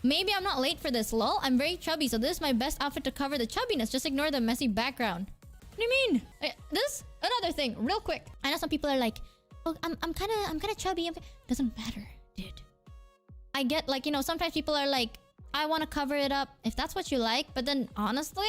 Maybe I'm not late for this, lol. I'm very chubby, so this is my best outfit to cover the chubbiness. Just ignore the messy background. What do you mean? This another thing, real quick. I know some people are like, oh, I'm kind of chubby. Doesn't matter, dude. I get like, you know, sometimes people are like, I want to cover it up if that's what you like, but then honestly,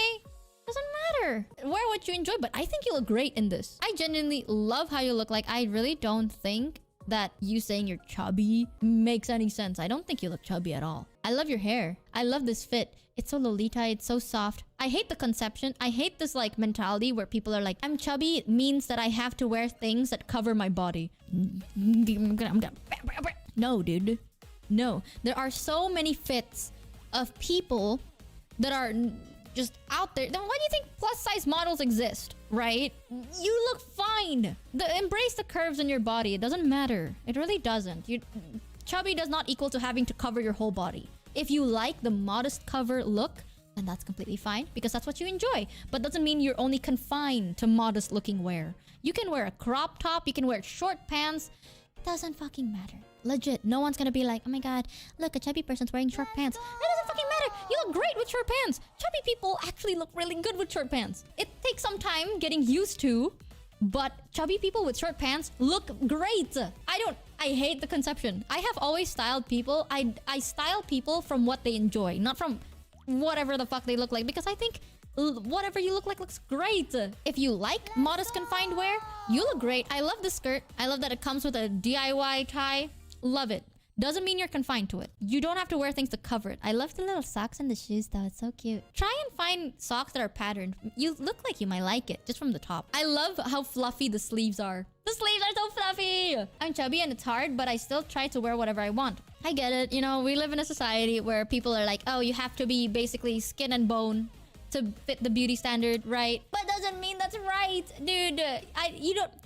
doesn't matter. Wear what you enjoy, but I think you look great in this. I genuinely love how you look. Like, I really don't think that you saying you're chubby makes any sense. I don't think you look chubby at all. I love your hair. I love this fit. It's so Lolita. It's so soft. I hate the conception. I hate this like mentality where people are like, I'm chubby. It means that I have to wear things that cover my body. No, dude. No. There are so many fits of people that are just out there. Then why do you think plus size models exist, right? You look fine. Embrace the curves in your body. It doesn't matter. It really doesn't. Chubby does not equal to having to cover your whole body. If you like the modest cover look, then that's completely fine because that's what you enjoy. But doesn't mean you're only confined to modest looking wear. You can wear a crop top. You can wear short pants. Doesn't fucking matter. Legit, no one's gonna be like, oh my god, look, a chubby person's wearing short pants. That doesn't fucking matter. You look great with short pants. Chubby people actually look really good with short pants. It takes some time getting used to, but chubby people with short pants look great. I hate the conception. I have always styled people. I style people from what they enjoy, not from whatever the fuck they look like, because I think whatever you look like looks great. If you like modest confined wear, you look great. I love this skirt. I love that it comes with a DIY tie. Love it. Doesn't mean you're confined to it. You don't have to wear things to cover it. I love the little socks and the shoes though. It's so cute. Try and find socks that are patterned. You look like you might like it just from the top. I love how fluffy the sleeves are. The sleeves are so fluffy. I'm chubby and it's hard, but I still try to wear whatever I want. I get it. You know, we live in a society where people are like, oh, you have to be basically skin and bone to fit the beauty standard, right? But doesn't mean that's right, dude.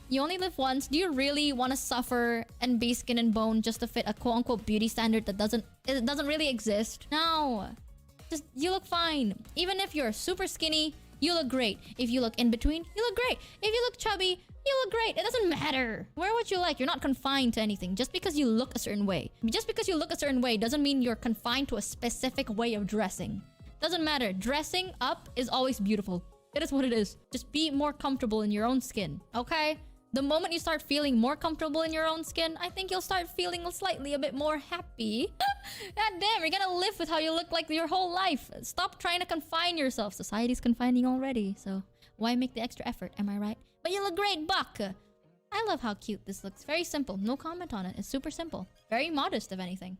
You only live once. Do you really want to suffer and be skin and bone just to fit a quote-unquote beauty standard that doesn't really exist? No. Just, you look fine. Even if you're super skinny, you look great. If you look in between, you look great. If you look chubby, you look great. It doesn't matter. Wear what you like. You're not confined to anything. Just because you look a certain way. Just because you look a certain way doesn't mean you're confined to a specific way of dressing. Doesn't matter. Dressing up is always beautiful. It is what it is. Just be more comfortable in your own skin, okay? The moment you start feeling more comfortable in your own skin, I think you'll start feeling slightly a bit more happy. God damn, you're gonna live with how you look like your whole life. Stop trying to confine yourself. Society's confining already, so why make the extra effort, am I right? But you look great, Buck! I love how cute this looks. Very simple. No comment on it. It's super simple. Very modest, if anything.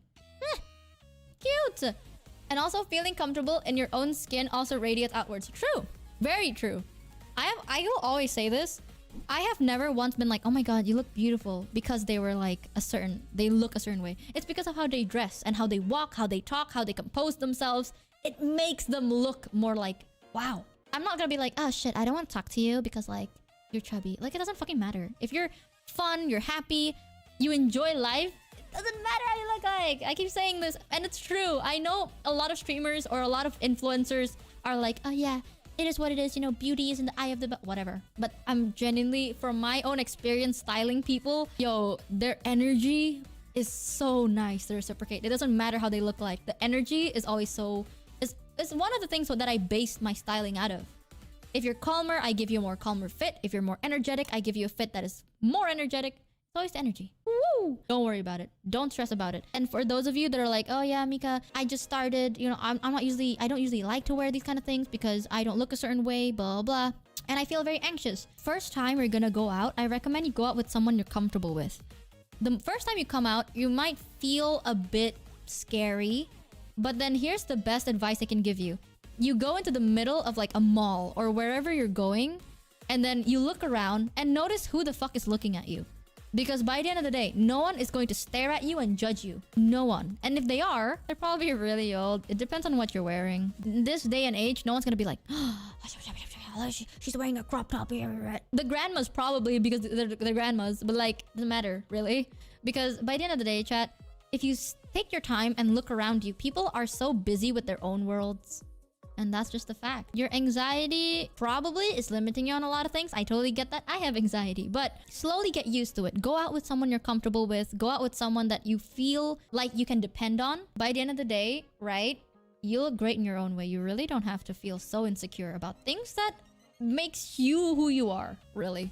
Cute! And also, feeling comfortable in your own skin also radiates outwards. True. Very true. I will always say this. I have never once been like, oh my god, you look beautiful, because they were like they look a certain way. It's because of how they dress and how they walk, how they talk, how they compose themselves. It makes them look more like, wow. I'm not gonna be like, oh shit, I don't want to talk to you because like, you're chubby. Like, it doesn't fucking matter. If you're fun, you're happy, you enjoy life, it doesn't matter how you look like. I keep saying this, and it's true. I know a lot of streamers or a lot of influencers are like, oh yeah, it is what it is, you know, beauty is in the eye of the whatever. But I'm genuinely, from my own experience styling people, yo, their energy is so nice to reciprocate. It doesn't matter how they look like. The energy is always so... It's one of the things that I based my styling out of. If you're calmer, I give you a more calmer fit. If you're more energetic, I give you a fit that is more energetic. It's always the energy. Woo! Don't worry about it. Don't stress about it. And for those of you that are like, oh yeah, Mika, I just started, you know, I don't usually like to wear these kind of things because I don't look a certain way, blah, blah, and I feel very anxious. First time you're gonna go out, I recommend you go out with someone you're comfortable with. The first time you come out, you might feel a bit scary, but then here's the best advice I can give you. You go into the middle of like a mall or wherever you're going, and then you look around and notice who the fuck is looking at you. Because by the end of the day, no one is going to stare at you and judge you. No one. And if they are, they're probably really old. It depends on what you're wearing. In this day and age, no one's gonna be like, oh, she's wearing a crop top here. The grandmas probably, because they're grandmas, but like, doesn't matter, really. Because by the end of the day, chat, if you take your time and look around you, people are so busy with their own worlds. And that's just a fact. Your anxiety probably is limiting you on a lot of things. I totally get that. I have anxiety, but slowly get used to it. Go out with someone you're comfortable with. Go out with someone that you feel like you can depend on. By the end of the day, right? You look great in your own way. You really don't have to feel so insecure about things that makes you who you are, really.